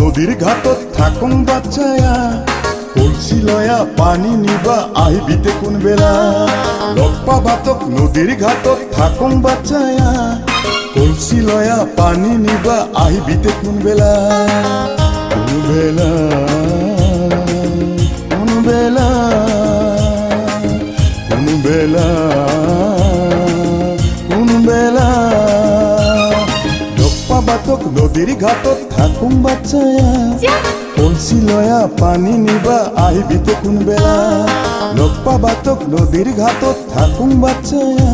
নদীর ঘাটত থাকুং বাচ্চায়া, কলসি লয়া পানি নিবা আহিবিতে কোন বেলা। লগ পাবাতক নদীর ঘাটত থাকুং বাচ্চায়া, কলসি লয়া পানি নিবা আহিবিতে কোন বেলা। কোন বেলা কোন বেলা কোন বেলা কোন বেলা। লগ পাবাতক নদীর ঘাটত থাকুং বাচ্চায়া, কলসি লয়া পানি নিবা আহিবিতে কোন বেলা। লগ পাবাতক নদীর ঘাটত থাকুং বাচ্চায়া,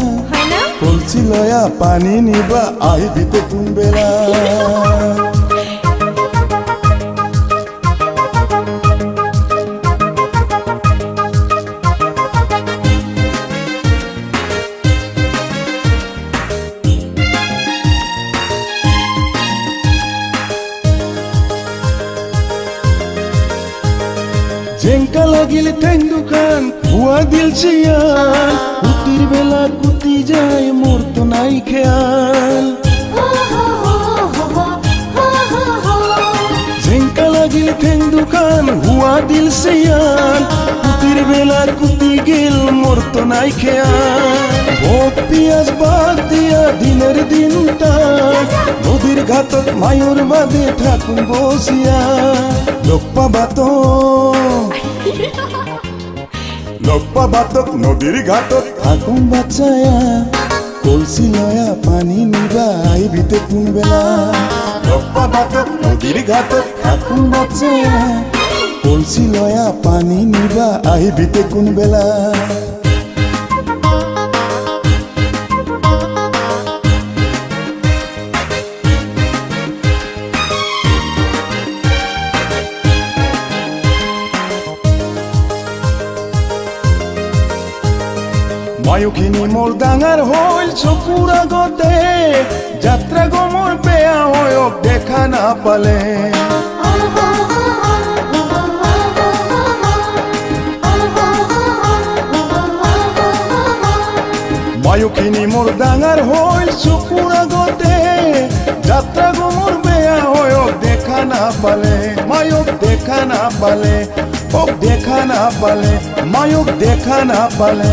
কলসি লয়া পানি নিবা আহিবিতে কোন বেলা। জেঙ্কা লাগিল ঠেং দুখান হুয়া দিল শিয়াল, কুতির বেলা কুতি যায় মোর তো নাই খেয়াল। জেঙ্কা লাগিল ঠেং দুখান হুয়া দিল শিয়াল, কুতির বেলা কুতি গেল মোর তো নাই খেয়াল। ভোগ পিয়াজ বাদ দিয়া দিনের দিনটা, নদীর ঘাটত মায়ুর বাদে থাকুন বসিয়া। লগ পাবাতক নদীর ঘাটত থাকুং বাচ্চায়া, কলসি লয়া পানি নিবা আহিবিতে কোন বেলা। লগ পাবাতক নদীর ঘাটত থাকুং বাচ্চায়া, কলসি লয়া পানি নিবা আহিবিতে কোন বেলা। মায়ুখিনি মোর ডাঙার হইল চকুর আগতে, যাত্রা গমর বেয়া হয়ক দেখা না পালে। মায়ুখিনি মোর ডাঙার হইল চকুর আগতে, যাত্রা গমর বেয়া হয়ক দেখা না পালে। মায়ক দেখা না পালে, ওক দেখা না পালে, মায়ক দেখা না পালে।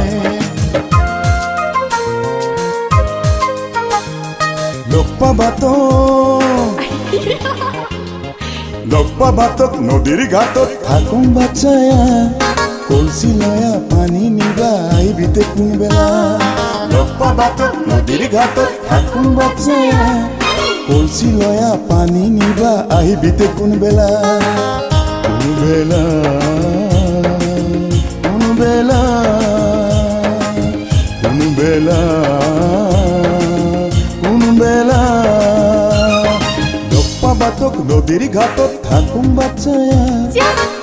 লগ পাবাতক নদীর ঘাটত থাকুং বাচ্চায়া, কলসি লয়া পানি নিবা আহিবিতে কোন বেলা। লগ পাবাতক নদীর ঘাটত থাকুং বাচ্চায়া, কলসি লয়া পানি নিবা আহিবিতে কোন বেলা। কোন বেলা কোন বেলা কোন বেলা কোন বেলা। লগ পাবাতক নদীর ঘাটত থাকুং বাচ্চায়া,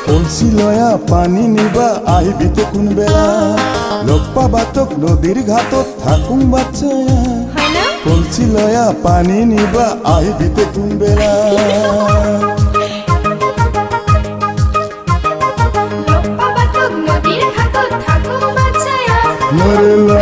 কলসি লয়া পানি নিবা আহিবিতে কোন বেলা। লগ পাবাতক নদীর ঘাটত থাকুং বাচ্চায়া, কলসি লয়া পানি নিবা আহিবিতে কোন বেলা। লগ পাবাতক নদীর ঘাটত থাকুং বাচ্চায়া, মরেলা